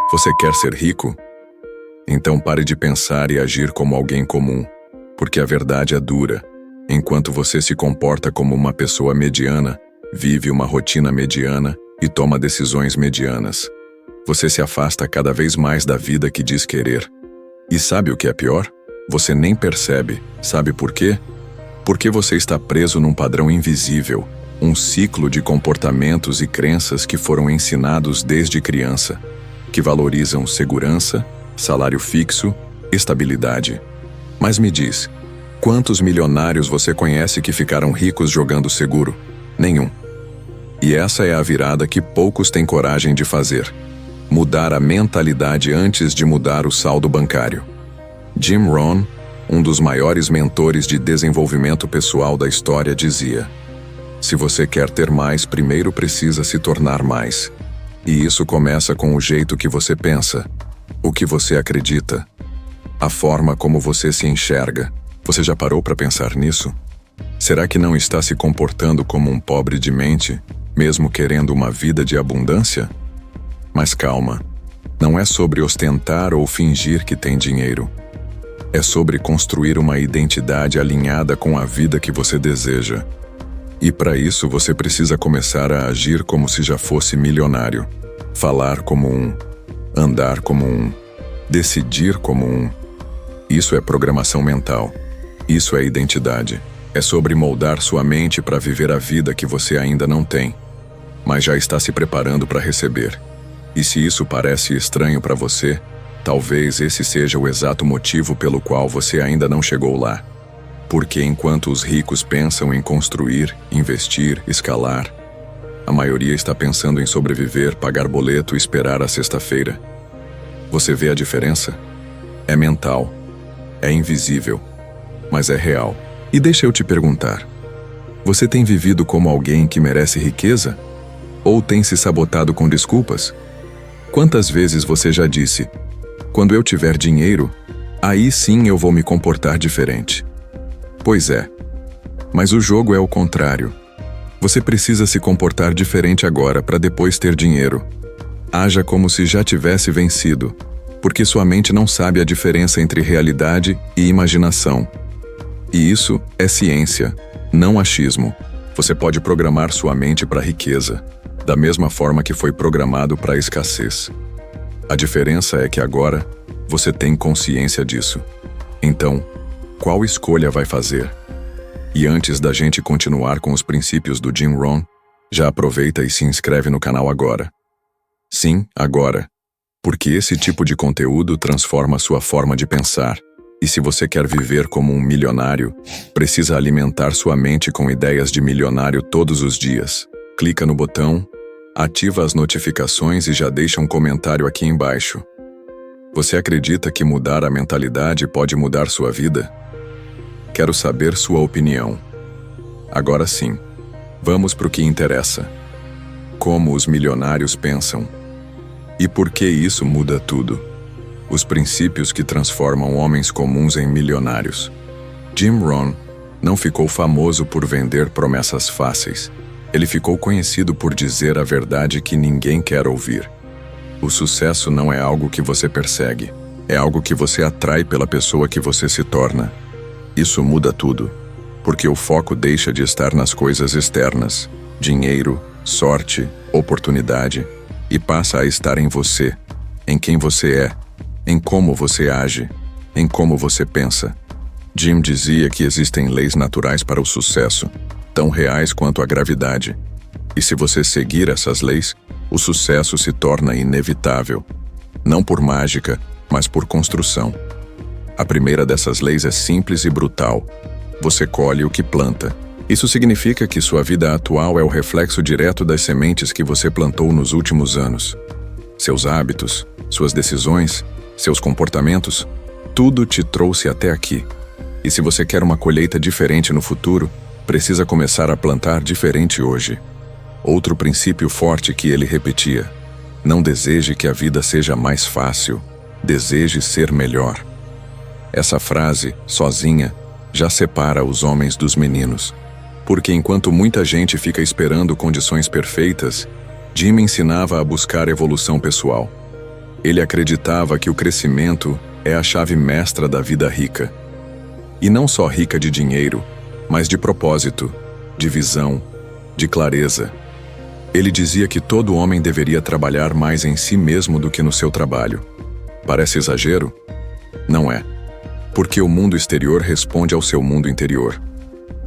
Você quer ser rico? Então pare de pensar e agir como alguém comum, porque a verdade é dura. Enquanto você se comporta como uma pessoa mediana, vive uma rotina mediana e toma decisões medianas, você se afasta cada vez mais da vida que diz querer. E sabe o que é pior? Você nem percebe. Sabe por quê? Porque você está preso num padrão invisível, um ciclo de comportamentos e crenças que foram ensinados desde criança, que valorizam segurança, salário fixo, estabilidade. Mas me diz, quantos milionários você conhece que ficaram ricos jogando seguro? Nenhum. E essa é a virada que poucos têm coragem de fazer. Mudar a mentalidade antes de mudar o saldo bancário. Jim Rohn, um dos maiores mentores de desenvolvimento pessoal da história, dizia: se você quer ter mais, primeiro precisa se tornar mais. E isso começa com o jeito que você pensa, o que você acredita, a forma como você se enxerga. Você já parou para pensar nisso? Será que não está se comportando como um pobre de mente, mesmo querendo uma vida de abundância? Mas calma, não é sobre ostentar ou fingir que tem dinheiro. É sobre construir uma identidade alinhada com a vida que você deseja. E para isso você precisa começar a agir como se já fosse milionário. Falar como um, andar como um, decidir como um. Isso é programação mental. Isso é identidade. É sobre moldar sua mente para viver a vida que você ainda não tem, mas já está se preparando para receber. E se isso parece estranho para você, talvez esse seja o exato motivo pelo qual você ainda não chegou lá. Porque enquanto os ricos pensam em construir, investir, escalar, a maioria está pensando em sobreviver, pagar boleto e esperar a sexta-feira. Você vê a diferença? É mental, é invisível, mas é real. E deixa eu te perguntar, você tem vivido como alguém que merece riqueza? Ou tem se sabotado com desculpas? Quantas vezes você já disse: quando eu tiver dinheiro, aí sim eu vou me comportar diferente? Pois é, mas o jogo é o contrário. Você precisa se comportar diferente agora para depois ter dinheiro. Haja como se já tivesse vencido, porque sua mente não sabe a diferença entre realidade e imaginação. E isso é ciência, não achismo. Você pode programar sua mente para a riqueza, da mesma forma que foi programado para a escassez. A diferença é que agora você tem consciência disso. Então, qual escolha vai fazer? E antes da gente continuar com os princípios do Jim Rohn, já aproveita e se inscreve no canal agora. Sim, agora. Porque esse tipo de conteúdo transforma sua forma de pensar. E se você quer viver como um milionário, precisa alimentar sua mente com ideias de milionário todos os dias. Clica no botão, ativa as notificações e já deixa um comentário aqui embaixo. Você acredita que mudar a mentalidade pode mudar sua vida? Quero saber sua opinião. Agora sim, vamos para o que interessa. Como os milionários pensam. E por que isso muda tudo? Os princípios que transformam homens comuns em milionários. Jim Rohn não ficou famoso por vender promessas fáceis. Ele ficou conhecido por dizer a verdade que ninguém quer ouvir. O sucesso não é algo que você persegue, é algo que você atrai pela pessoa que você se torna. Isso muda tudo, porque o foco deixa de estar nas coisas externas, dinheiro, sorte, oportunidade, e passa a estar em você, em quem você é, em como você age, em como você pensa. Jim dizia que existem leis naturais para o sucesso, tão reais quanto a gravidade. E se você seguir essas leis, o sucesso se torna inevitável. Não por mágica, mas por construção. A primeira dessas leis é simples e brutal. Você colhe o que planta. Isso significa que sua vida atual é o reflexo direto das sementes que você plantou nos últimos anos. Seus hábitos, suas decisões, seus comportamentos, tudo te trouxe até aqui. E se você quer uma colheita diferente no futuro, precisa começar a plantar diferente hoje. Outro princípio forte que ele repetia: não deseje que a vida seja mais fácil, deseje ser melhor. Essa frase, sozinha, já separa os homens dos meninos. Porque enquanto muita gente fica esperando condições perfeitas, Jim ensinava a buscar evolução pessoal. Ele acreditava que o crescimento é a chave mestra da vida rica. E não só rica de dinheiro, mas de propósito, de visão, de clareza. Ele dizia que todo homem deveria trabalhar mais em si mesmo do que no seu trabalho. Parece exagero? Não é. Porque o mundo exterior responde ao seu mundo interior.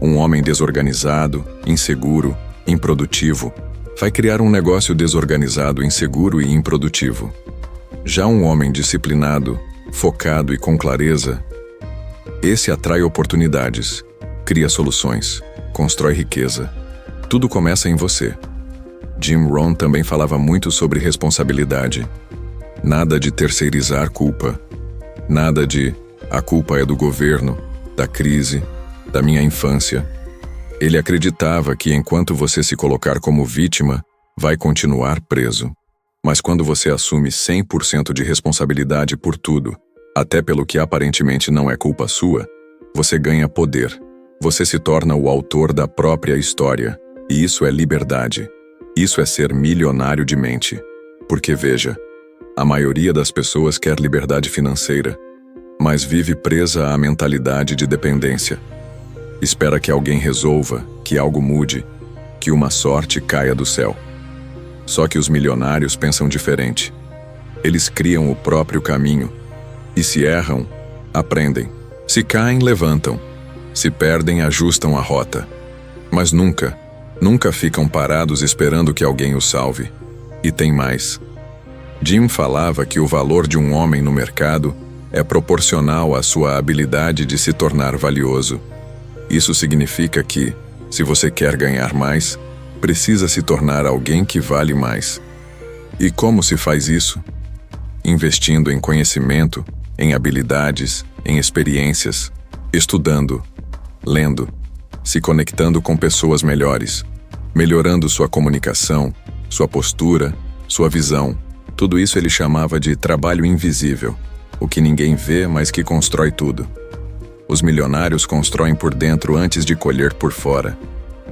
Um homem desorganizado, inseguro, improdutivo, vai criar um negócio desorganizado, inseguro e improdutivo. Já um homem disciplinado, focado e com clareza, esse atrai oportunidades, cria soluções, constrói riqueza. Tudo começa em você. Jim Rohn também falava muito sobre responsabilidade. Nada de terceirizar culpa. Nada de a culpa é do governo, da crise, da minha infância. Ele acreditava que enquanto você se colocar como vítima, vai continuar preso. Mas quando você assume 100% de responsabilidade por tudo, até pelo que aparentemente não é culpa sua, você ganha poder. Você se torna o autor da própria história. E isso é liberdade. Isso é ser milionário de mente. Porque veja, a maioria das pessoas quer liberdade financeira, mas vive presa à mentalidade de dependência. Espera que alguém resolva, que algo mude, que uma sorte caia do céu. Só que os milionários pensam diferente. Eles criam o próprio caminho. E se erram, aprendem. Se caem, levantam. Se perdem, ajustam a rota. Mas nunca ficam parados esperando que alguém os salve. E tem mais. Jim falava que o valor de um homem no mercado é proporcional à sua habilidade de se tornar valioso. Isso significa que, se você quer ganhar mais, precisa se tornar alguém que vale mais. E como se faz isso? Investindo em conhecimento, em habilidades, em experiências, estudando, lendo, se conectando com pessoas melhores, melhorando sua comunicação, sua postura, sua visão. Tudo isso ele chamava de trabalho invisível, o que ninguém vê, mas que constrói tudo. Os milionários constroem por dentro antes de colher por fora.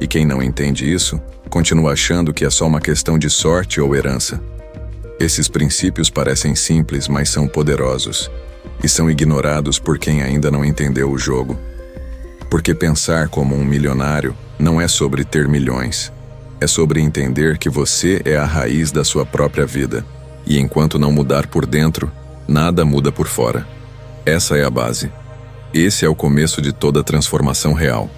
E quem não entende isso, continua achando que é só uma questão de sorte ou herança. Esses princípios parecem simples, mas são poderosos. E são ignorados por quem ainda não entendeu o jogo. Porque pensar como um milionário não é sobre ter milhões. É sobre entender que você é a raiz da sua própria vida. E enquanto não mudar por dentro, nada muda por fora. Essa é a base. Esse é o começo de toda transformação real.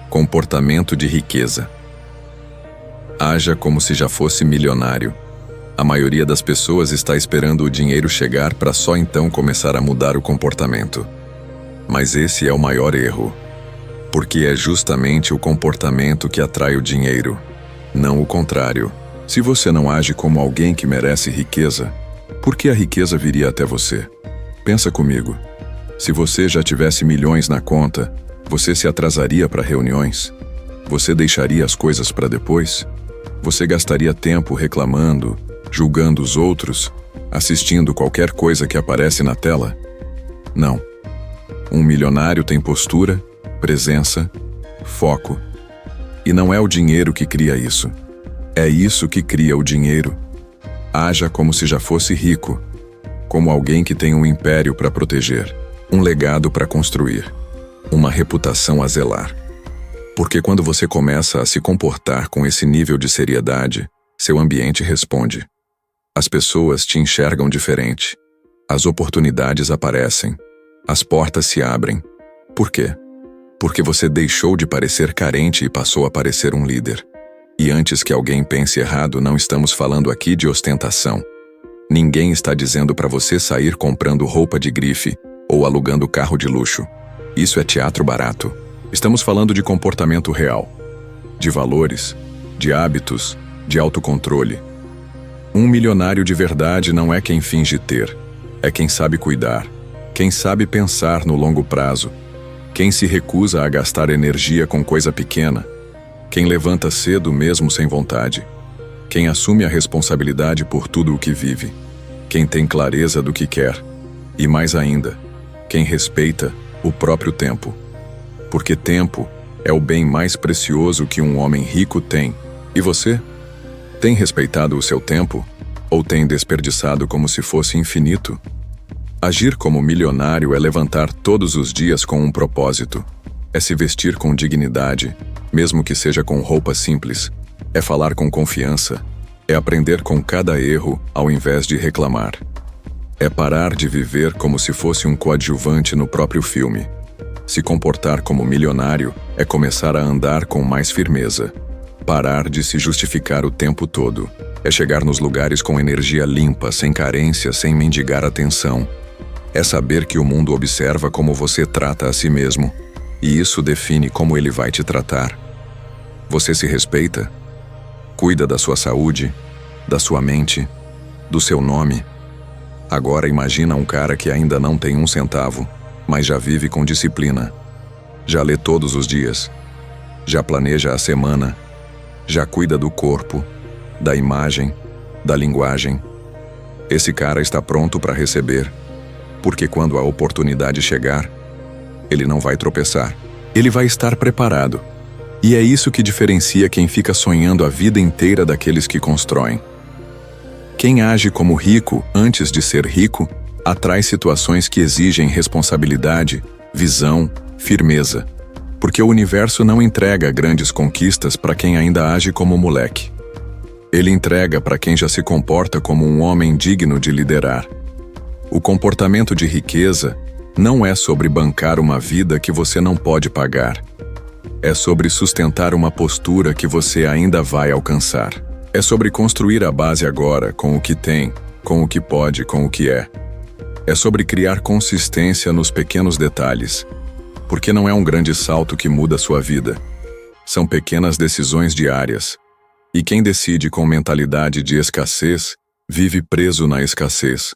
Comportamento de riqueza. Haja como se já fosse milionário. A maioria das pessoas está esperando o dinheiro chegar para só então começar a mudar o comportamento. Mas esse é o maior erro. Porque é justamente o comportamento que atrai o dinheiro, não o contrário. Se você não age como alguém que merece riqueza, por que a riqueza viria até você? Pensa comigo. Se você já tivesse milhões na conta, você se atrasaria para reuniões? Você deixaria as coisas para depois? Você gastaria tempo reclamando, julgando os outros, assistindo qualquer coisa que aparece na tela? Não. Um milionário tem postura, presença, foco. E não é o dinheiro que cria isso. É isso que cria o dinheiro. Haja como se já fosse rico, como alguém que tem um império para proteger, um legado para construir, uma reputação a zelar. Porque quando você começa a se comportar com esse nível de seriedade, seu ambiente responde. As pessoas te enxergam diferente. As oportunidades aparecem. As portas se abrem. Por quê? Porque você deixou de parecer carente e passou a parecer um líder. E antes que alguém pense errado, não estamos falando aqui de ostentação. Ninguém está dizendo para você sair comprando roupa de grife ou alugando carro de luxo. Isso é teatro barato. Estamos falando de comportamento real, de valores, de hábitos, de autocontrole. Um milionário de verdade não é quem finge ter, é quem sabe cuidar, quem sabe pensar no longo prazo, quem se recusa a gastar energia com coisa pequena, quem levanta cedo mesmo sem vontade, quem assume a responsabilidade por tudo o que vive, quem tem clareza do que quer, e mais ainda, quem respeita o próprio tempo. Porque tempo é o bem mais precioso que um homem rico tem. E você? Tem respeitado o seu tempo? Ou tem desperdiçado como se fosse infinito? Agir como milionário é levantar todos os dias com um propósito. É se vestir com dignidade, mesmo que seja com roupa simples. É falar com confiança. É aprender com cada erro ao invés de reclamar. É parar de viver como se fosse um coadjuvante no próprio filme. Se comportar como milionário é começar a andar com mais firmeza. Parar de se justificar o tempo todo. É chegar nos lugares com energia limpa, sem carência, sem mendigar atenção. É saber que o mundo observa como você trata a si mesmo, e isso define como ele vai te tratar. Você se respeita? Cuida da sua saúde, da sua mente, do seu nome. Agora imagina um cara que ainda não tem um centavo, mas já vive com disciplina. Já lê todos os dias. Já planeja a semana. Já cuida do corpo, da imagem, da linguagem. Esse cara está pronto para receber, porque quando a oportunidade chegar, ele não vai tropeçar. Ele vai estar preparado. E é isso que diferencia quem fica sonhando a vida inteira daqueles que constroem. Quem age como rico antes de ser rico, atrai situações que exigem responsabilidade, visão, firmeza. Porque o universo não entrega grandes conquistas para quem ainda age como moleque. Ele entrega para quem já se comporta como um homem digno de liderar. O comportamento de riqueza não é sobre bancar uma vida que você não pode pagar. É sobre sustentar uma postura que você ainda vai alcançar. É sobre construir a base agora, com o que tem, com o que pode, com o que é. É sobre criar consistência nos pequenos detalhes. Porque não é um grande salto que muda a sua vida. São pequenas decisões diárias. E quem decide com mentalidade de escassez, vive preso na escassez.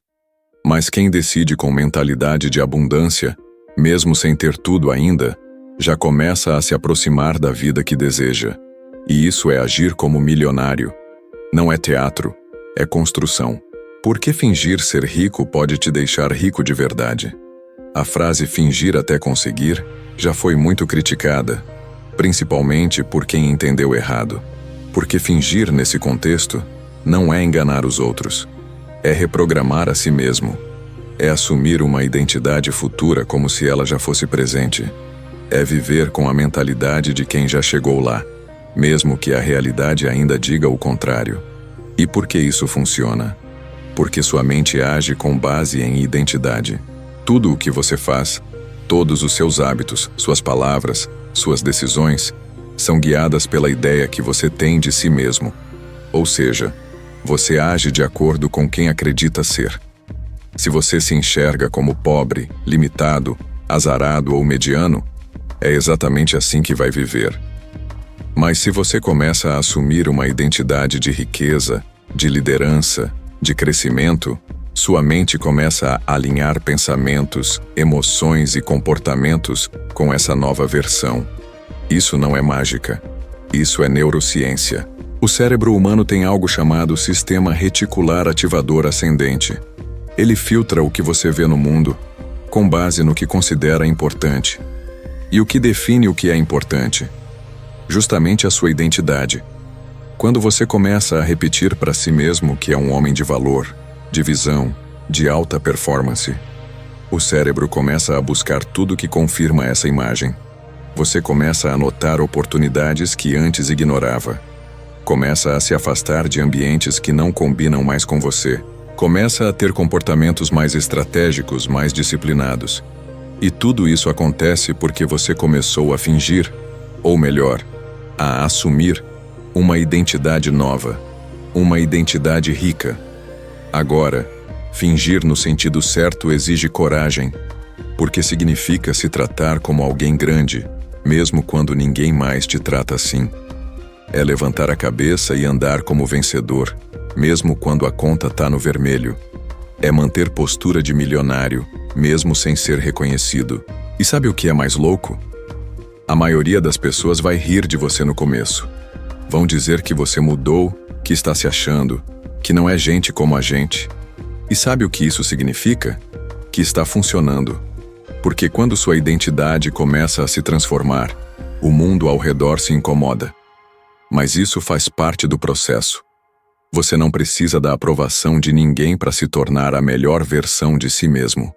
Mas quem decide com mentalidade de abundância, mesmo sem ter tudo ainda, já começa a se aproximar da vida que deseja. E isso é agir como milionário. Não é teatro, é construção. Porque fingir ser rico pode te deixar rico de verdade. A frase fingir até conseguir já foi muito criticada, principalmente por quem entendeu errado. Porque fingir nesse contexto não é enganar os outros, é reprogramar a si mesmo, é assumir uma identidade futura como se ela já fosse presente, é viver com a mentalidade de quem já chegou lá, mesmo que a realidade ainda diga o contrário. E por que isso funciona? Porque sua mente age com base em identidade. Tudo o que você faz, todos os seus hábitos, suas palavras, suas decisões, são guiadas pela ideia que você tem de si mesmo. Ou seja, você age de acordo com quem acredita ser. Se você se enxerga como pobre, limitado, azarado ou mediano, é exatamente assim que vai viver. Mas se você começa a assumir uma identidade de riqueza, de liderança, de crescimento, sua mente começa a alinhar pensamentos, emoções e comportamentos com essa nova versão. Isso não é mágica. Isso é neurociência. O cérebro humano tem algo chamado sistema reticular ativador ascendente. Ele filtra o que você vê no mundo, com base no que considera importante. E o que define o que é importante? Justamente a sua identidade. Quando você começa a repetir para si mesmo que é um homem de valor, de visão, de alta performance, o cérebro começa a buscar tudo que confirma essa imagem. Você começa a notar oportunidades que antes ignorava. Começa a se afastar de ambientes que não combinam mais com você. Começa a ter comportamentos mais estratégicos, mais disciplinados. E tudo isso acontece porque você começou a fingir, ou melhor, a assumir, uma identidade nova, uma identidade rica. Agora, fingir no sentido certo exige coragem, porque significa se tratar como alguém grande, mesmo quando ninguém mais te trata assim. É levantar a cabeça e andar como vencedor, mesmo quando a conta tá no vermelho. É manter postura de milionário, mesmo sem ser reconhecido. E sabe o que é mais louco? A maioria das pessoas vai rir de você no começo. Vão dizer que você mudou, que está se achando, que não é gente como a gente. E sabe o que isso significa? Que está funcionando. Porque quando sua identidade começa a se transformar, o mundo ao redor se incomoda. Mas isso faz parte do processo. Você não precisa da aprovação de ninguém para se tornar a melhor versão de si mesmo.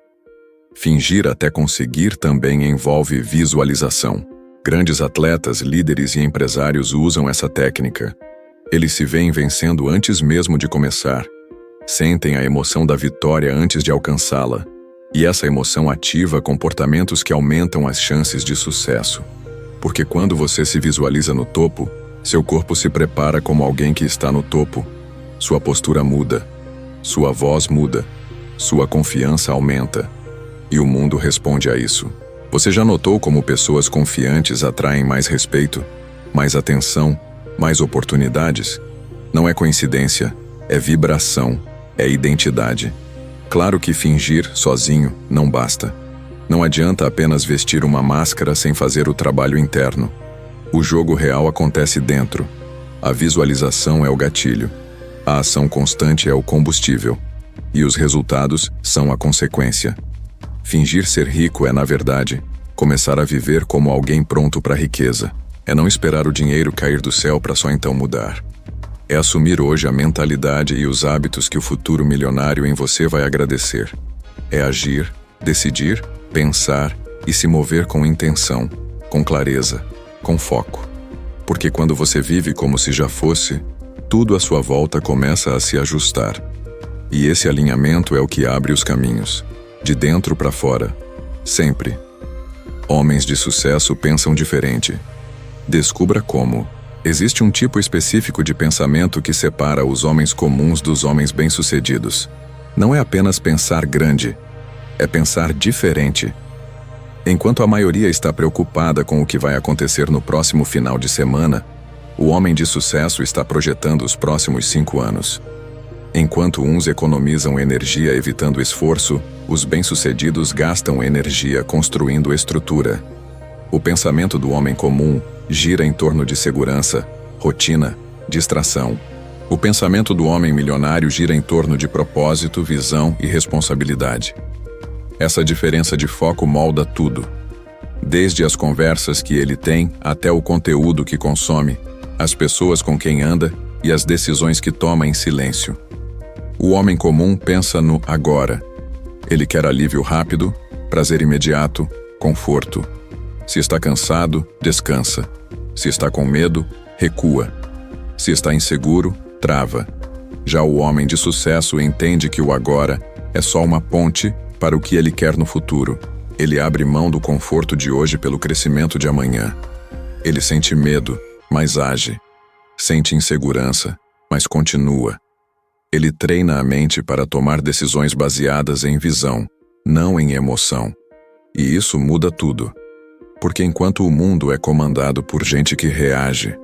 Fingir até conseguir também envolve visualização. Grandes atletas, líderes e empresários usam essa técnica. Eles se veem vencendo antes mesmo de começar. Sentem a emoção da vitória antes de alcançá-la. E essa emoção ativa comportamentos que aumentam as chances de sucesso. Porque quando você se visualiza no topo, seu corpo se prepara como alguém que está no topo. Sua postura muda, sua voz muda, sua confiança aumenta. E o mundo responde a isso. Você já notou como pessoas confiantes atraem mais respeito, mais atenção, mais oportunidades? Não é coincidência, é vibração, é identidade. Claro que fingir sozinho não basta. Não adianta apenas vestir uma máscara sem fazer o trabalho interno. O jogo real acontece dentro. A visualização é o gatilho. A ação constante é o combustível. E os resultados são a consequência. Fingir ser rico é, na verdade, começar a viver como alguém pronto para a riqueza. É não esperar o dinheiro cair do céu para só então mudar. É assumir hoje a mentalidade e os hábitos que o futuro milionário em você vai agradecer. É agir, decidir, pensar e se mover com intenção, com clareza, com foco. Porque quando você vive como se já fosse, tudo à sua volta começa a se ajustar. E esse alinhamento é o que abre os caminhos, de dentro para fora, sempre. Homens de sucesso pensam diferente. Descubra como. Existe um tipo específico de pensamento que separa os homens comuns dos homens bem-sucedidos. Não é apenas pensar grande, é pensar diferente. Enquanto a maioria está preocupada com o que vai acontecer no próximo final de semana, o homem de sucesso está projetando os próximos 5 anos. Enquanto uns economizam energia evitando esforço, os bem-sucedidos gastam energia construindo estrutura. O pensamento do homem comum gira em torno de segurança, rotina, distração. O pensamento do homem milionário gira em torno de propósito, visão e responsabilidade. Essa diferença de foco molda tudo. Desde as conversas que ele tem até o conteúdo que consome, as pessoas com quem anda e as decisões que toma em silêncio. O homem comum pensa no agora. Ele quer alívio rápido, prazer imediato, conforto. Se está cansado, descansa. Se está com medo, recua. Se está inseguro, trava. Já o homem de sucesso entende que o agora é só uma ponte para o que ele quer no futuro. Ele abre mão do conforto de hoje pelo crescimento de amanhã. Ele sente medo, mas age. Sente insegurança, mas continua. Ele treina a mente para tomar decisões baseadas em visão, não em emoção. E isso muda tudo. Porque enquanto o mundo é comandado por gente que reage,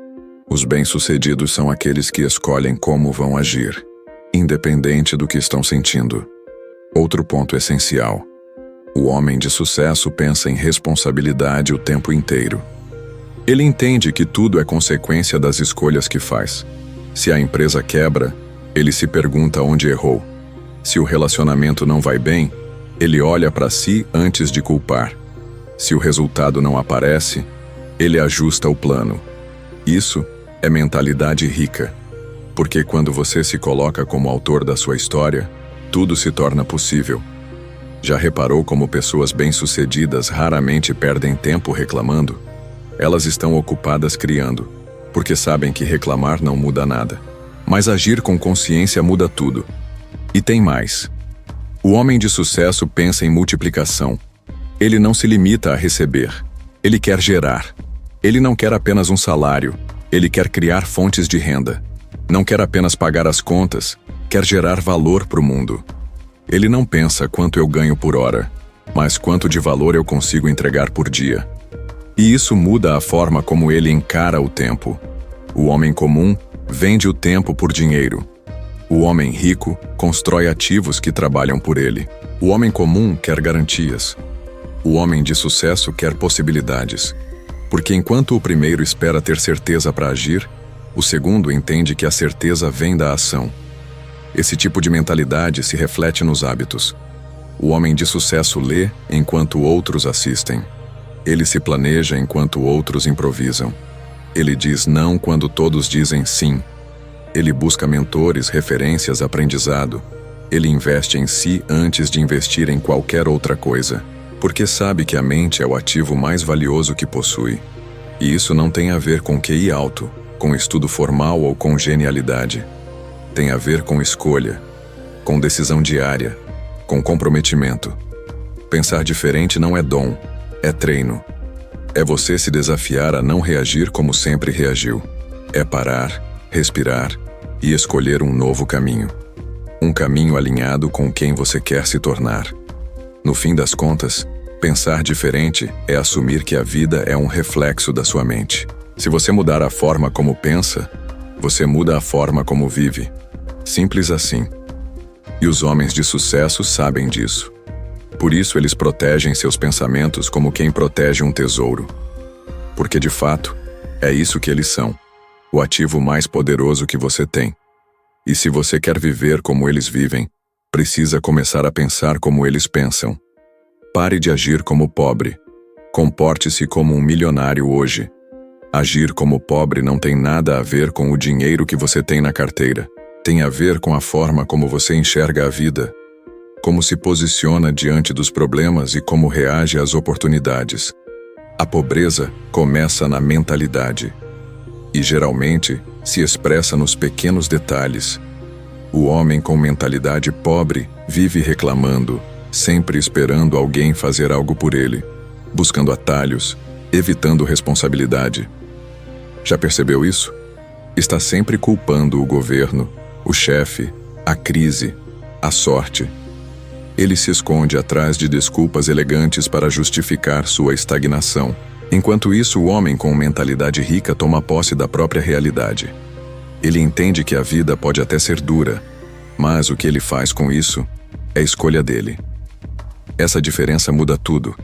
os bem-sucedidos são aqueles que escolhem como vão agir, independente do que estão sentindo. Outro ponto essencial. O homem de sucesso pensa em responsabilidade o tempo inteiro. Ele entende que tudo é consequência das escolhas que faz. Se a empresa quebra, ele se pergunta onde errou. Se o relacionamento não vai bem, ele olha para si antes de culpar. Se o resultado não aparece, ele ajusta o plano. Isso é mentalidade rica. Porque quando você se coloca como autor da sua história, tudo se torna possível. Já reparou como pessoas bem-sucedidas raramente perdem tempo reclamando? Elas estão ocupadas criando, porque sabem que reclamar não muda nada. Mas agir com consciência muda tudo. E tem mais. O homem de sucesso pensa em multiplicação. Ele não se limita a receber. Ele quer gerar. Ele não quer apenas um salário. Ele quer criar fontes de renda. Não quer apenas pagar as contas. Quer gerar valor para o mundo. Ele não pensa quanto eu ganho por hora, mas quanto de valor eu consigo entregar por dia. E isso muda a forma como ele encara o tempo. O homem comum vende o tempo por dinheiro. O homem rico constrói ativos que trabalham por ele. O homem comum quer garantias. O homem de sucesso quer possibilidades. Porque enquanto o primeiro espera ter certeza para agir, o segundo entende que a certeza vem da ação. Esse tipo de mentalidade se reflete nos hábitos. O homem de sucesso lê enquanto outros assistem. Ele se planeja enquanto outros improvisam. Ele diz não quando todos dizem sim. Ele busca mentores, referências, aprendizado. Ele investe em si antes de investir em qualquer outra coisa, porque sabe que a mente é o ativo mais valioso que possui. E isso não tem a ver com QI alto, com estudo formal ou com genialidade. Tem a ver com escolha, com decisão diária, com comprometimento. Pensar diferente não é dom, é treino. É você se desafiar a não reagir como sempre reagiu. É parar, respirar e escolher um novo caminho. Um caminho alinhado com quem você quer se tornar. No fim das contas, pensar diferente é assumir que a vida é um reflexo da sua mente. Se você mudar a forma como pensa, você muda a forma como vive. Simples assim. E os homens de sucesso sabem disso. Por isso eles protegem seus pensamentos como quem protege um tesouro. Porque de fato, é isso que eles são. O ativo mais poderoso que você tem. E se você quer viver como eles vivem, precisa começar a pensar como eles pensam. Pare de agir como pobre. Comporte-se como um milionário hoje. Agir como pobre não tem nada a ver com o dinheiro que você tem na carteira. Tem a ver com a forma como você enxerga a vida, como se posiciona diante dos problemas e como reage às oportunidades. A pobreza começa na mentalidade e, geralmente, se expressa nos pequenos detalhes. O homem com mentalidade pobre vive reclamando, sempre esperando alguém fazer algo por ele, buscando atalhos, evitando responsabilidade. Já percebeu isso? Está sempre culpando o governo, o chefe, a crise, a sorte. Ele se esconde atrás de desculpas elegantes para justificar sua estagnação. Enquanto isso, o homem com mentalidade rica toma posse da própria realidade. Ele entende que a vida pode até ser dura, mas o que ele faz com isso é escolha dele. Essa diferença muda tudo.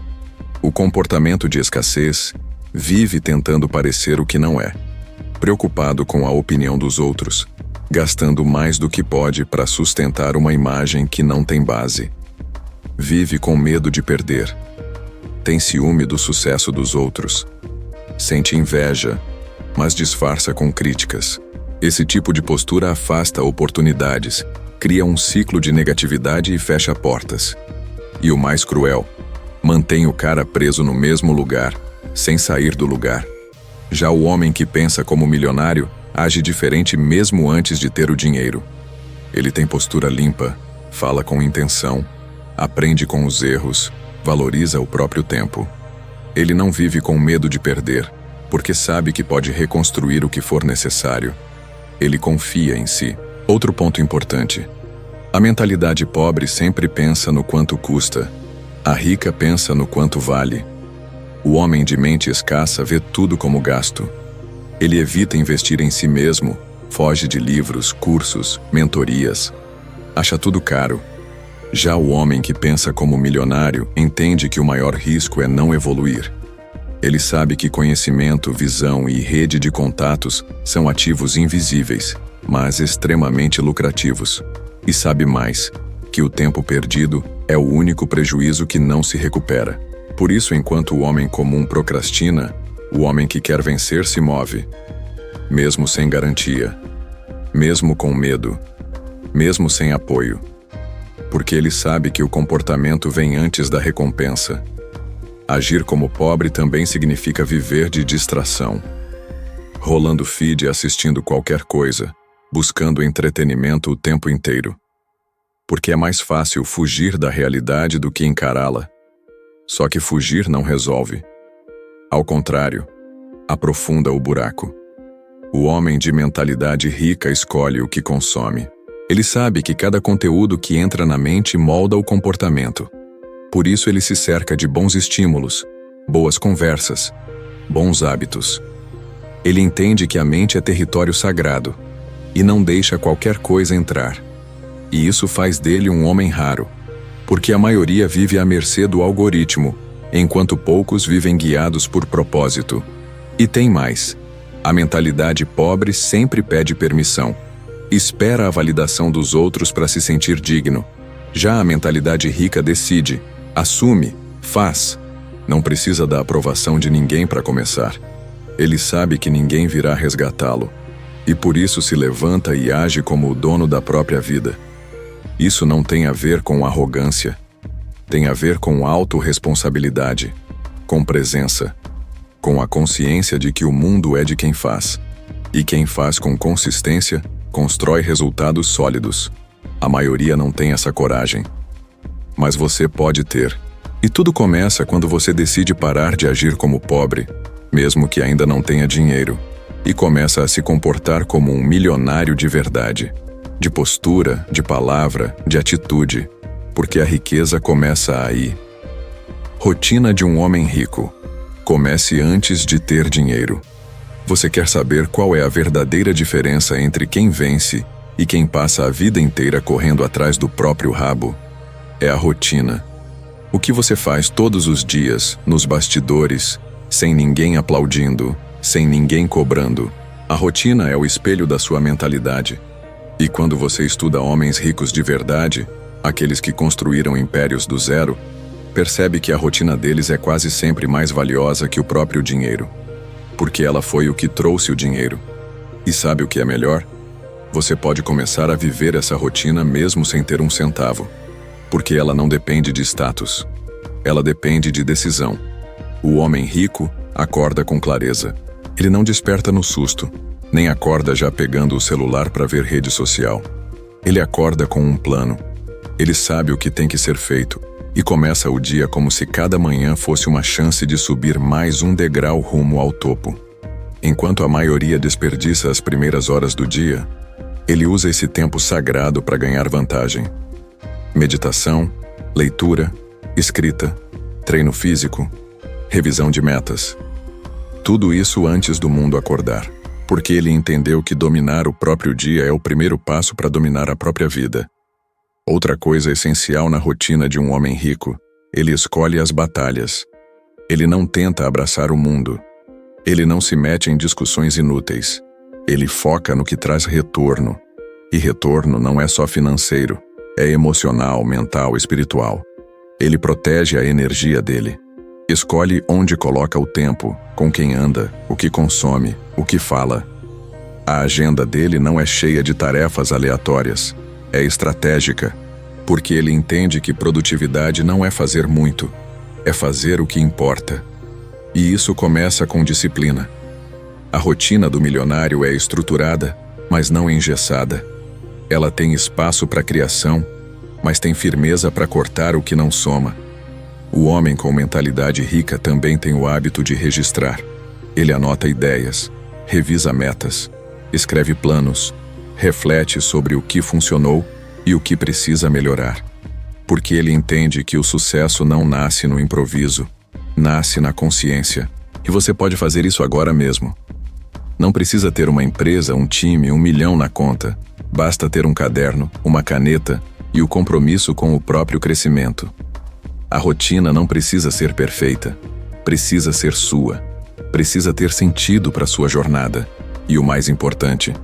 O comportamento de escassez vive tentando parecer o que não é, preocupado com a opinião dos outros, gastando mais do que pode para sustentar uma imagem que não tem base. Vive com medo de perder. Tem ciúme do sucesso dos outros. Sente inveja, mas disfarça com críticas. Esse tipo de postura afasta oportunidades, cria um ciclo de negatividade e fecha portas. E o mais cruel, mantém o cara preso no mesmo lugar, sem sair do lugar. Já o homem que pensa como milionário age diferente mesmo antes de ter o dinheiro. Ele tem postura limpa, fala com intenção, aprende com os erros, valoriza o próprio tempo. Ele não vive com medo de perder, porque sabe que pode reconstruir o que for necessário. Ele confia em si. Outro ponto importante. A mentalidade pobre sempre pensa no quanto custa. A rica pensa no quanto vale. O homem de mente escassa vê tudo como gasto. Ele evita investir em si mesmo, foge de livros, cursos, mentorias. Acha tudo caro. Já o homem que pensa como milionário entende que o maior risco é não evoluir. Ele sabe que conhecimento, visão e rede de contatos são ativos invisíveis, mas extremamente lucrativos. E sabe mais, que o tempo perdido é o único prejuízo que não se recupera. Por isso, enquanto o homem comum procrastina, o homem que quer vencer se move. Mesmo sem garantia, mesmo com medo, mesmo sem apoio. Porque ele sabe que o comportamento vem antes da recompensa. Agir como pobre também significa viver de distração. Rolando feed e assistindo qualquer coisa, buscando entretenimento o tempo inteiro. Porque é mais fácil fugir da realidade do que encará-la. Só que fugir não resolve. Ao contrário, aprofunda o buraco. O homem de mentalidade rica escolhe o que consome. Ele sabe que cada conteúdo que entra na mente molda o comportamento. Por isso ele se cerca de bons estímulos, boas conversas, bons hábitos. Ele entende que a mente é território sagrado e não deixa qualquer coisa entrar. E isso faz dele um homem raro, porque a maioria vive à mercê do algoritmo, enquanto poucos vivem guiados por propósito. E tem mais. A mentalidade pobre sempre pede permissão. Espera a validação dos outros para se sentir digno. Já a mentalidade rica decide, assume, faz. Não precisa da aprovação de ninguém para começar. Ele sabe que ninguém virá resgatá-lo. e por isso se levanta e age como o dono da própria vida. Isso não tem a ver com arrogância, tem a ver com autorresponsabilidade, com presença, com a consciência de que o mundo é de quem faz. E quem faz com consistência, constrói resultados sólidos. A maioria não tem essa coragem. Mas você pode ter. E tudo começa quando você decide parar de agir como pobre, mesmo que ainda não tenha dinheiro, e começa a se comportar como um milionário de verdade, de postura, de palavra, de atitude, porque a riqueza começa aí. Rotina de um homem rico. Comece antes de ter dinheiro. Você quer saber qual é a verdadeira diferença entre quem vence e quem passa a vida inteira correndo atrás do próprio rabo? É a rotina. O que você faz todos os dias, nos bastidores, sem ninguém aplaudindo, sem ninguém cobrando. A rotina é o espelho da sua mentalidade. E quando você estuda homens ricos de verdade, aqueles que construíram impérios do zero, percebe que a rotina deles é quase sempre mais valiosa que o próprio dinheiro. Porque ela foi o que trouxe o dinheiro. E sabe o que é melhor? Você pode começar a viver essa rotina mesmo sem ter um centavo. Porque ela não depende de status. Ela depende de decisão. O homem rico acorda com clareza. Ele não desperta no susto, nem acorda já pegando o celular para ver rede social. Ele acorda com um plano. Ele sabe o que tem que ser feito e começa o dia como se cada manhã fosse uma chance de subir mais um degrau rumo ao topo. Enquanto a maioria desperdiça as primeiras horas do dia, ele usa esse tempo sagrado para ganhar vantagem. Meditação, leitura, escrita, treino físico, revisão de metas. Tudo isso antes do mundo acordar, porque ele entendeu que dominar o próprio dia é o primeiro passo para dominar a própria vida. Outra coisa essencial na rotina de um homem rico, ele escolhe as batalhas. Ele não tenta abraçar o mundo. Ele não se mete em discussões inúteis. Ele foca no que traz retorno. E retorno não é só financeiro, é emocional, mental, espiritual. Ele protege a energia dele. Escolhe onde coloca o tempo, com quem anda, o que consome, o que fala. A agenda dele não é cheia de tarefas aleatórias. É estratégica, porque ele entende que produtividade não é fazer muito, é fazer o que importa. E isso começa com disciplina. A rotina do milionário é estruturada, mas não engessada. Ela tem espaço para criação, mas tem firmeza para cortar o que não soma. O homem com mentalidade rica também tem o hábito de registrar. Ele anota ideias, revisa metas, escreve planos, reflete sobre o que funcionou e o que precisa melhorar. Porque ele entende que o sucesso não nasce no improviso, nasce na consciência. E você pode fazer isso agora mesmo. Não precisa ter uma empresa, um time, 1 milhão na conta. Basta ter um caderno, uma caneta e o compromisso com o próprio crescimento. A rotina não precisa ser perfeita. Precisa ser sua. Precisa ter sentido para sua jornada. E o mais importante,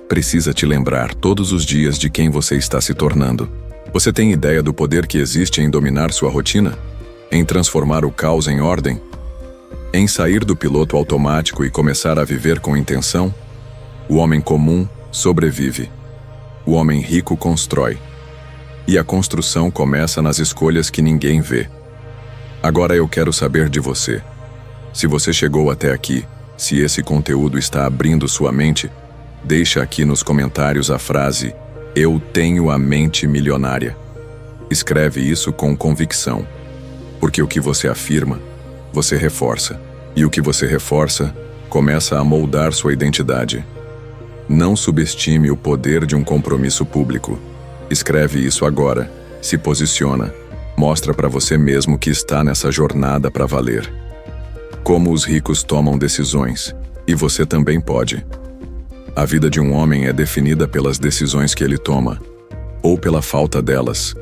precisa te lembrar todos os dias de quem você está se tornando. Você tem ideia do poder que existe em dominar sua rotina? Em transformar o caos em ordem? Em sair do piloto automático e começar a viver com intenção? O homem comum sobrevive. O homem rico constrói. E a construção começa nas escolhas que ninguém vê. Agora eu quero saber de você. Se você chegou até aqui, se esse conteúdo está abrindo sua mente, deixa aqui nos comentários a frase "Eu tenho a mente milionária". Escreve isso com convicção. Porque o que você afirma, você reforça. E o que você reforça, começa a moldar sua identidade. Não subestime o poder de um compromisso público. Escreve isso agora, se posiciona, mostra para você mesmo que está nessa jornada para valer. Como os ricos tomam decisões, e você também pode. A vida de um homem é definida pelas decisões que ele toma, ou pela falta delas.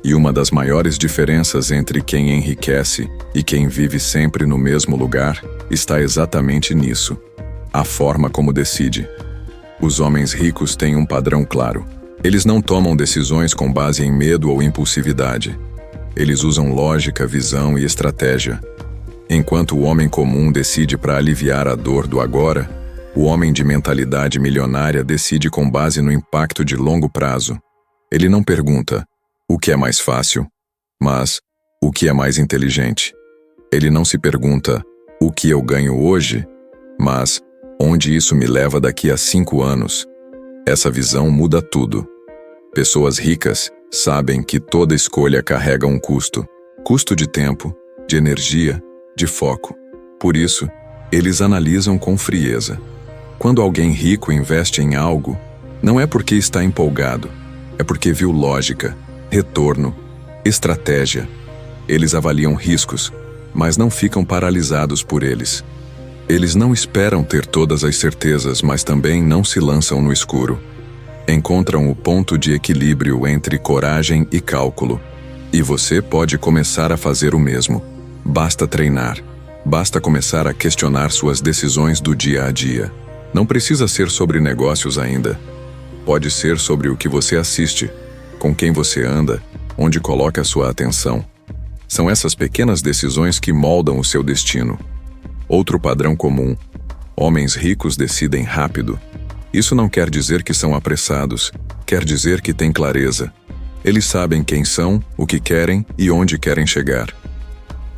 E uma das maiores diferenças entre quem enriquece e quem vive sempre no mesmo lugar está exatamente nisso: a forma como decide. Os homens ricos têm um padrão claro. Eles não tomam decisões com base em medo ou impulsividade. Eles usam lógica, visão e estratégia. Enquanto o homem comum decide para aliviar a dor do agora, O homem de mentalidade milionária decide com base no impacto de longo prazo. Ele não pergunta o que é mais fácil, mas o que é mais inteligente. Ele não se pergunta o que eu ganho hoje, mas onde isso me leva daqui a 5 anos. Essa visão muda tudo. Pessoas ricas sabem que toda escolha carrega um custo. Custo de tempo, de energia, de foco. Por isso, eles analisam com frieza. Quando alguém rico investe em algo, não é porque está empolgado, é porque viu lógica, retorno, estratégia. Eles avaliam riscos, mas não ficam paralisados por eles. Eles não esperam ter todas as certezas, mas também não se lançam no escuro. Encontram o ponto de equilíbrio entre coragem e cálculo. E você pode começar a fazer o mesmo. Basta treinar. Basta começar a questionar suas decisões do dia a dia. Não precisa ser sobre negócios ainda. Pode ser sobre o que você assiste, com quem você anda, onde coloca a sua atenção. São essas pequenas decisões que moldam o seu destino. Outro padrão comum: homens ricos decidem rápido. Isso não quer dizer que são apressados, quer dizer que têm clareza. Eles sabem quem são, o que querem e onde querem chegar.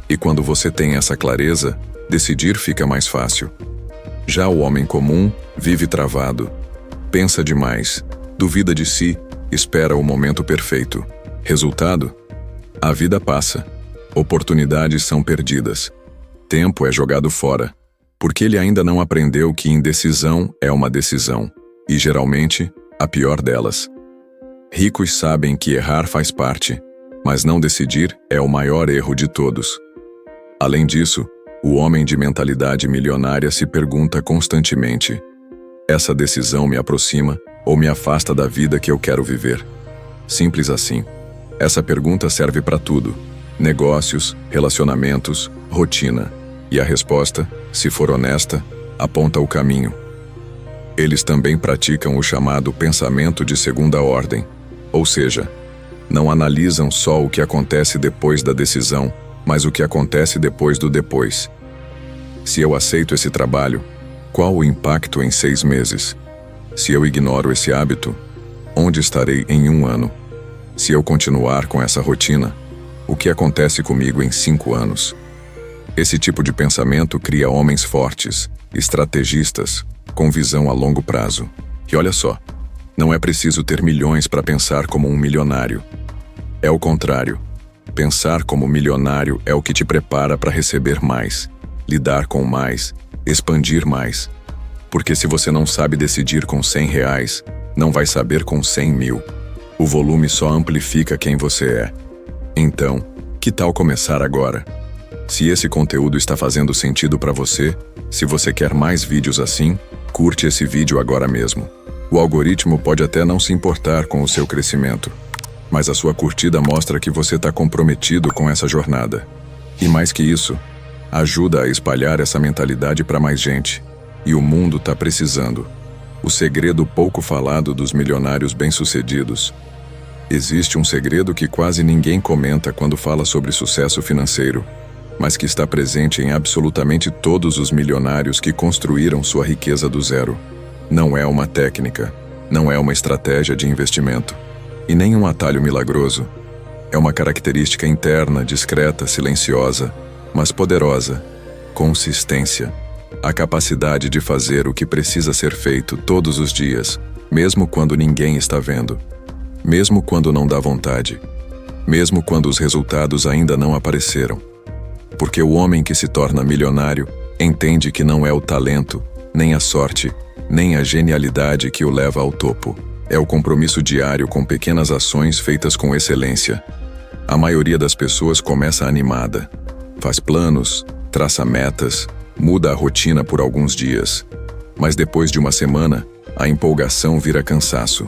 E quando você tem essa clareza, decidir fica mais fácil. Já o homem comum vive travado. Pensa demais, duvida de si, espera o momento perfeito. Resultado? A vida passa. Oportunidades são perdidas. Tempo é jogado fora, porque ele ainda não aprendeu que indecisão é uma decisão, e geralmente, a pior delas. Ricos sabem que errar faz parte, mas não decidir é o maior erro de todos. Além disso, o homem de mentalidade milionária se pergunta constantemente: essa decisão me aproxima ou me afasta da vida que eu quero viver? Simples assim. Essa pergunta serve para tudo: negócios, relacionamentos, rotina. E a resposta, se for honesta, aponta o caminho. Eles também praticam o chamado pensamento de segunda ordem, ou seja, não analisam só o que acontece depois da decisão, mas o que acontece depois do depois. Se eu aceito esse trabalho, qual o impacto em 6 meses? Se eu ignoro esse hábito, onde estarei em 1 ano? Se eu continuar com essa rotina, o que acontece comigo em 5 anos? Esse tipo de pensamento cria homens fortes, estrategistas, com visão a longo prazo. E olha só, não é preciso ter milhões para pensar como um milionário. É o contrário. Pensar como milionário é o que te prepara para receber mais, lidar com mais, expandir mais. Porque se você não sabe decidir com R$ 100, não vai saber com 100 mil. O volume só amplifica quem você é. Então, que tal começar agora? Se esse conteúdo está fazendo sentido para você, se você quer mais vídeos assim, curte esse vídeo agora mesmo. O algoritmo pode até não se importar com o seu crescimento, mas a sua curtida mostra que você está comprometido com essa jornada. E mais que isso, ajuda a espalhar essa mentalidade para mais gente. E o mundo está precisando. O segredo pouco falado dos milionários bem-sucedidos. Existe um segredo que quase ninguém comenta quando fala sobre sucesso financeiro, mas que está presente em absolutamente todos os milionários que construíram sua riqueza do zero. Não é uma técnica, não é uma estratégia de investimento, e nem um atalho milagroso. É uma característica interna, discreta, silenciosa, mas poderosa: consistência. A capacidade de fazer o que precisa ser feito todos os dias, mesmo quando ninguém está vendo, mesmo quando não dá vontade, mesmo quando os resultados ainda não apareceram. Porque o homem que se torna milionário entende que não é o talento, nem a sorte, nem a genialidade que o leva ao topo. É o compromisso diário com pequenas ações feitas com excelência. A maioria das pessoas começa animada, faz planos, traça metas, muda a rotina por alguns dias. Mas depois de uma semana, a empolgação vira cansaço.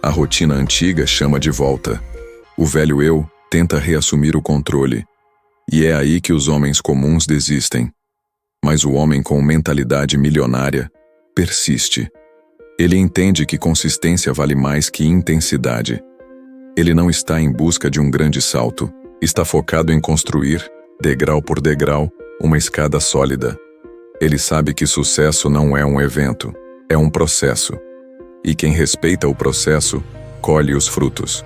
A rotina antiga chama de volta. O velho eu tenta reassumir o controle. E é aí que os homens comuns desistem. Mas o homem com mentalidade milionária persiste. Ele entende que consistência vale mais que intensidade. Ele não está em busca de um grande salto, está focado em construir, degrau por degrau, uma escada sólida. Ele sabe que sucesso não é um evento, é um processo. E quem respeita o processo, colhe os frutos.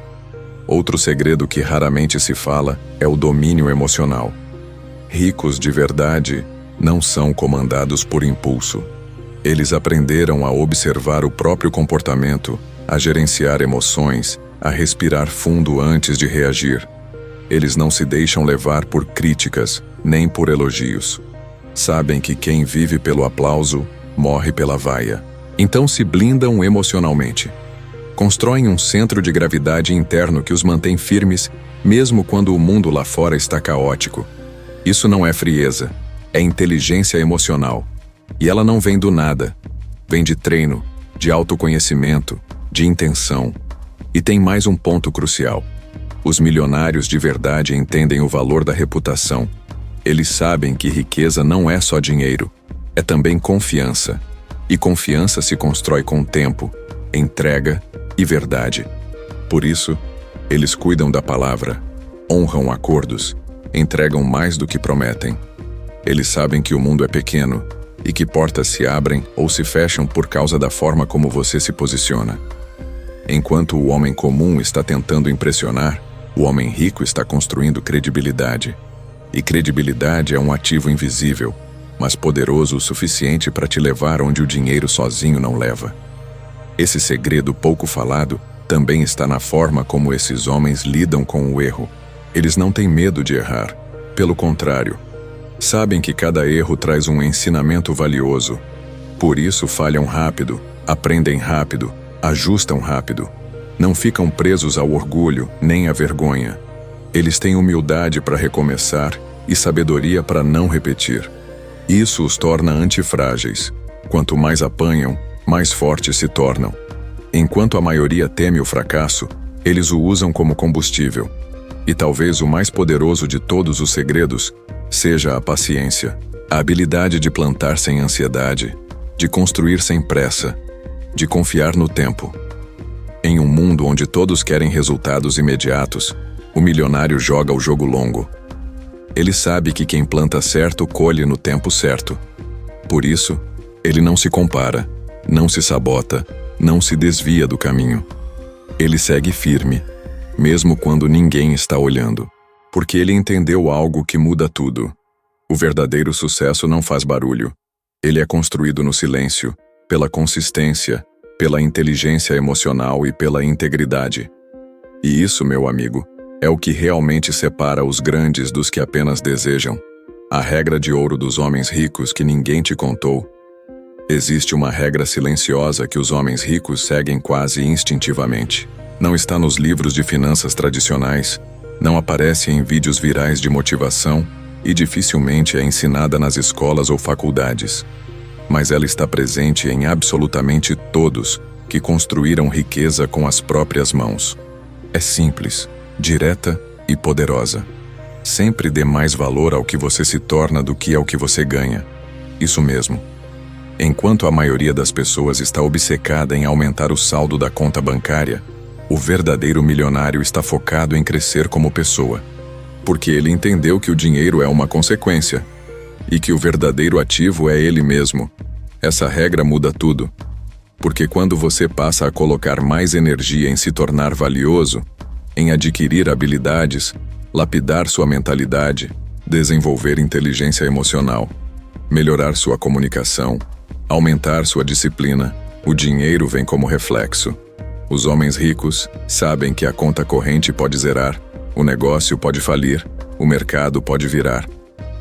Outro segredo que raramente se fala é o domínio emocional. Ricos de verdade não são comandados por impulso. Eles aprenderam a observar o próprio comportamento, a gerenciar emoções, a respirar fundo antes de reagir. Eles não se deixam levar por críticas, nem por elogios. Sabem que quem vive pelo aplauso, morre pela vaia. Então se blindam emocionalmente. Constroem um centro de gravidade interno que os mantém firmes, mesmo quando o mundo lá fora está caótico. Isso não é frieza, é inteligência emocional. E ela não vem do nada. Vem de treino, de autoconhecimento, de intenção. E tem mais um ponto crucial. Os milionários de verdade entendem o valor da reputação. Eles sabem que riqueza não é só dinheiro, é também confiança. E confiança se constrói com tempo, entrega e verdade. Por isso, eles cuidam da palavra, honram acordos, entregam mais do que prometem. Eles sabem que o mundo é pequeno e que portas se abrem ou se fecham por causa da forma como você se posiciona. Enquanto o homem comum está tentando impressionar, o homem rico está construindo credibilidade. E credibilidade é um ativo invisível, mas poderoso o suficiente para te levar onde o dinheiro sozinho não leva. Esse segredo pouco falado também está na forma como esses homens lidam com o erro. Eles não têm medo de errar. Pelo contrário, sabem que cada erro traz um ensinamento valioso. Por isso falham rápido, aprendem rápido, ajustam rápido. Não ficam presos ao orgulho nem à vergonha. Eles têm humildade para recomeçar e sabedoria para não repetir. Isso os torna antifrágeis. Quanto mais apanham, mais fortes se tornam. Enquanto a maioria teme o fracasso, eles o usam como combustível. E talvez o mais poderoso de todos os segredos seja a paciência, a habilidade de plantar sem ansiedade, de construir sem pressa, de confiar no tempo. Em um mundo onde todos querem resultados imediatos, o milionário joga o jogo longo. Ele sabe que quem planta certo colhe no tempo certo. Por isso, ele não se compara, não se sabota, não se desvia do caminho. Ele segue firme, mesmo quando ninguém está olhando, porque ele entendeu algo que muda tudo. O verdadeiro sucesso não faz barulho. Ele é construído no silêncio, pela consistência, pela inteligência emocional e pela integridade. E isso, meu amigo, é o que realmente separa os grandes dos que apenas desejam. A regra de ouro dos homens ricos que ninguém te contou. Existe uma regra silenciosa que os homens ricos seguem quase instintivamente. Não está nos livros de finanças tradicionais, não aparece em vídeos virais de motivação e dificilmente é ensinada nas escolas ou faculdades. Mas ela está presente em absolutamente todos que construíram riqueza com as próprias mãos. É simples, direta e poderosa. Sempre dê mais valor ao que você se torna do que ao que você ganha. Isso mesmo. Enquanto a maioria das pessoas está obcecada em aumentar o saldo da conta bancária, o verdadeiro milionário está focado em crescer como pessoa. Porque ele entendeu que o dinheiro é uma consequência e que o verdadeiro ativo é ele mesmo. Essa regra muda tudo. Porque quando você passa a colocar mais energia em se tornar valioso, em adquirir habilidades, lapidar sua mentalidade, desenvolver inteligência emocional, melhorar sua comunicação, aumentar sua disciplina, o dinheiro vem como reflexo. Os homens ricos sabem que a conta corrente pode zerar, o negócio pode falir, o mercado pode virar.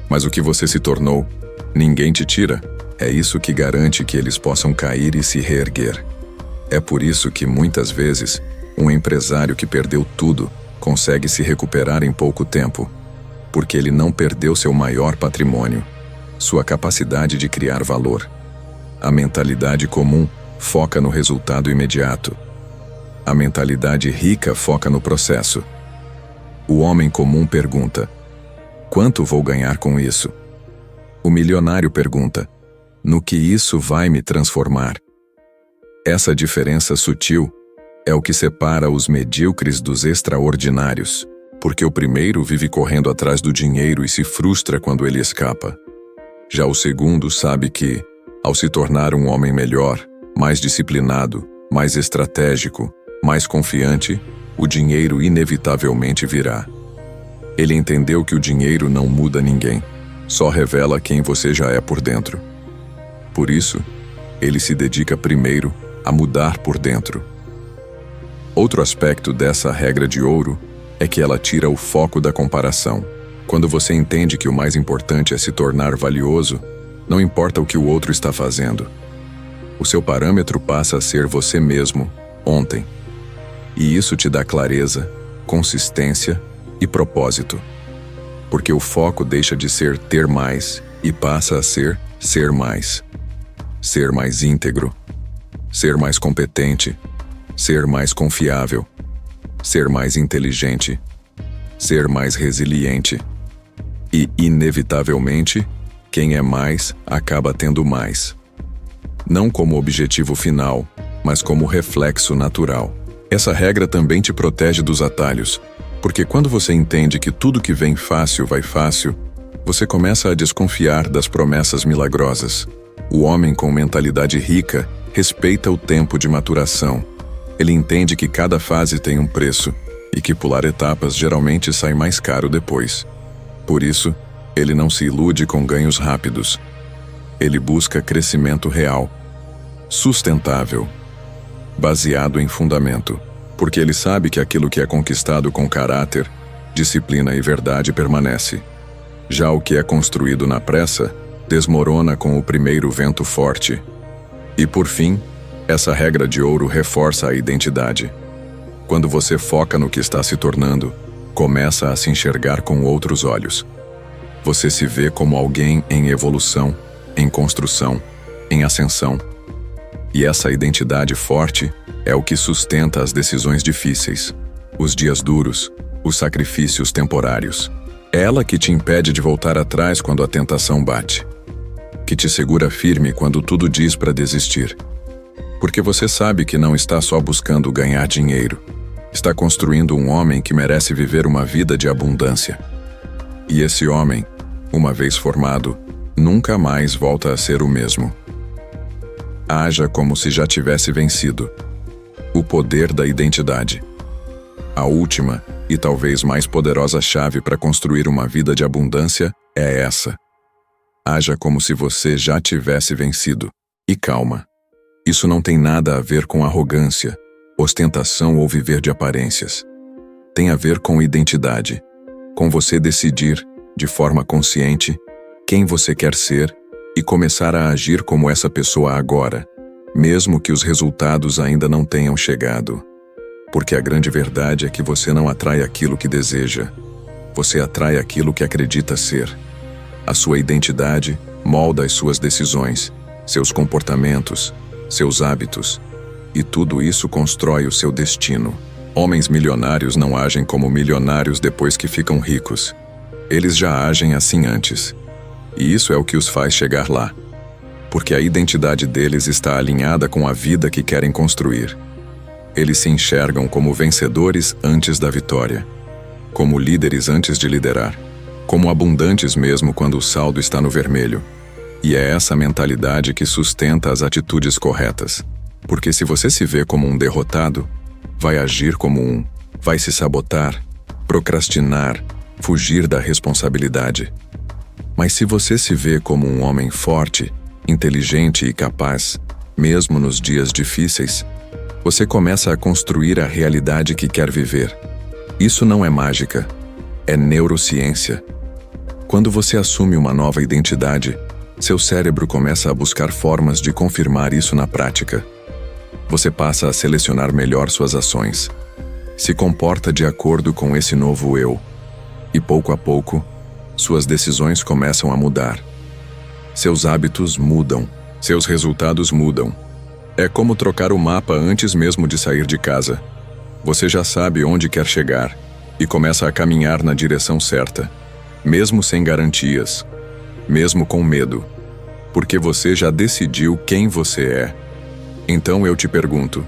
Mas o que você se tornou, ninguém te tira. É isso que garante que eles possam cair e se reerguer. É por isso que, muitas vezes, um empresário que perdeu tudo consegue se recuperar em pouco tempo, porque ele não perdeu seu maior patrimônio, sua capacidade de criar valor. A mentalidade comum foca no resultado imediato. A mentalidade rica foca no processo. O homem comum pergunta: quanto vou ganhar com isso? O milionário pergunta: no que isso vai me transformar? Essa diferença sutil é o que separa os medíocres dos extraordinários, porque o primeiro vive correndo atrás do dinheiro e se frustra quando ele escapa. Já o segundo sabe que, ao se tornar um homem melhor, mais disciplinado, mais estratégico, mais confiante, o dinheiro inevitavelmente virá. Ele entendeu que o dinheiro não muda ninguém, só revela quem você já é por dentro. Por isso, ele se dedica primeiro a mudar por dentro. Outro aspecto dessa regra de ouro é que ela tira o foco da comparação. Quando você entende que o mais importante é se tornar valioso, não importa o que o outro está fazendo. O seu parâmetro passa a ser você mesmo, ontem. E isso te dá clareza, consistência e propósito. Porque o foco deixa de ser ter mais e passa a ser mais. Ser mais íntegro, ser mais competente, ser mais confiável, ser mais inteligente, ser mais resiliente. E, inevitavelmente, quem é mais acaba tendo mais. Não como objetivo final, mas como reflexo natural. Essa regra também te protege dos atalhos, porque quando você entende que tudo que vem fácil vai fácil, você começa a desconfiar das promessas milagrosas. O homem com mentalidade rica respeita o tempo de maturação. Ele entende que cada fase tem um preço e que pular etapas geralmente sai mais caro depois. Por isso, ele não se ilude com ganhos rápidos. Ele busca crescimento real, sustentável, baseado em fundamento, porque ele sabe que aquilo que é conquistado com caráter, disciplina e verdade permanece. Já o que é construído na pressa, desmorona com o primeiro vento forte. E por fim, essa regra de ouro reforça a identidade. Quando você foca no que está se tornando, começa a se enxergar com outros olhos. Você se vê como alguém em evolução, em construção, em ascensão. E essa identidade forte é o que sustenta as decisões difíceis, os dias duros, os sacrifícios temporários. É ela que te impede de voltar atrás quando a tentação bate, que te segura firme quando tudo diz para desistir. Porque você sabe que não está só buscando ganhar dinheiro, está construindo um homem que merece viver uma vida de abundância. E esse homem, uma vez formado, nunca mais volta a ser o mesmo. Haja como se já tivesse vencido. O poder da identidade. A última e talvez mais poderosa chave para construir uma vida de abundância é essa. Haja como se você já tivesse vencido. E calma. Isso não tem nada a ver com arrogância, ostentação ou viver de aparências. Tem a ver com identidade. Com você decidir, de forma consciente, quem você quer ser e começar a agir como essa pessoa agora, mesmo que os resultados ainda não tenham chegado. Porque a grande verdade é que você não atrai aquilo que deseja. Você atrai aquilo que acredita ser. A sua identidade molda as suas decisões, seus comportamentos, seus hábitos, e tudo isso constrói o seu destino. Homens milionários não agem como milionários depois que ficam ricos. Eles já agem assim antes. E isso é o que os faz chegar lá. Porque a identidade deles está alinhada com a vida que querem construir. Eles se enxergam como vencedores antes da vitória, como líderes antes de liderar, como abundantes mesmo quando o saldo está no vermelho. E é essa mentalidade que sustenta as atitudes corretas. Porque se você se vê como um derrotado, vai agir como um, vai se sabotar, procrastinar, fugir da responsabilidade. Mas se você se vê como um homem forte, inteligente e capaz, mesmo nos dias difíceis, você começa a construir a realidade que quer viver. Isso não é mágica, é neurociência. Quando você assume uma nova identidade, seu cérebro começa a buscar formas de confirmar isso na prática. Você passa a selecionar melhor suas ações. Se comporta de acordo com esse novo eu. E pouco a pouco, suas decisões começam a mudar. Seus hábitos mudam. Seus resultados mudam. É como trocar o mapa antes mesmo de sair de casa. Você já sabe onde quer chegar e começa a caminhar na direção certa, mesmo sem garantias, mesmo com medo, porque você já decidiu quem você é. Então eu te pergunto,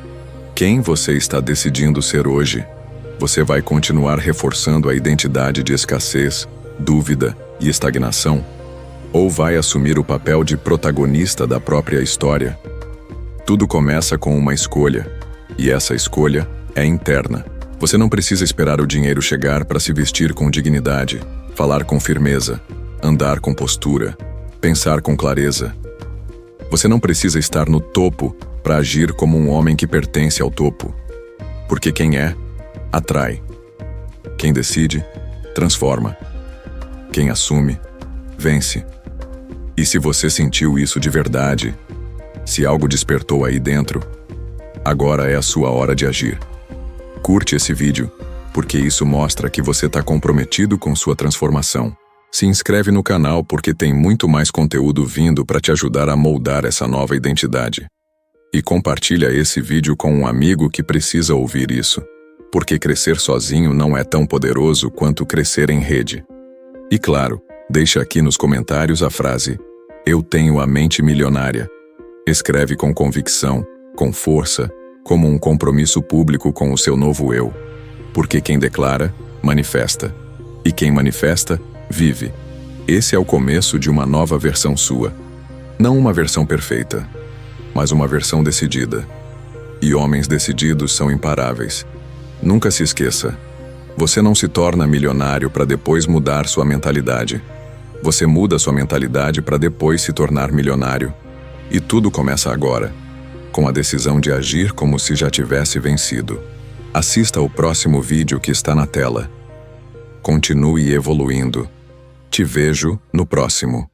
quem você está decidindo ser hoje? Você vai continuar reforçando a identidade de escassez, dúvida e estagnação? Ou vai assumir o papel de protagonista da própria história? Tudo começa com uma escolha, e essa escolha é interna. Você não precisa esperar o dinheiro chegar para se vestir com dignidade, falar com firmeza, andar com postura, pensar com clareza. Você não precisa estar no topo para agir como um homem que pertence ao topo. Porque quem é, atrai. Quem decide, transforma. Quem assume, vence. E se você sentiu isso de verdade, se algo despertou aí dentro, agora é a sua hora de agir. Curte esse vídeo, porque isso mostra que você está comprometido com sua transformação. Se inscreve no canal porque tem muito mais conteúdo vindo para te ajudar a moldar essa nova identidade. E compartilha esse vídeo com um amigo que precisa ouvir isso, porque crescer sozinho não é tão poderoso quanto crescer em rede. E claro, deixa aqui nos comentários a frase "Eu tenho a mente milionária". Escreve com convicção, com força, como um compromisso público com o seu novo eu. Porque quem declara, manifesta. E quem manifesta, vive. Esse é o começo de uma nova versão sua. Não uma versão perfeita, mas uma versão decidida. E homens decididos são imparáveis. Nunca se esqueça. Você não se torna milionário para depois mudar sua mentalidade. Você muda sua mentalidade para depois se tornar milionário. E tudo começa agora, com a decisão de agir como se já tivesse vencido. Assista ao próximo vídeo que está na tela. Continue evoluindo. Te vejo no próximo.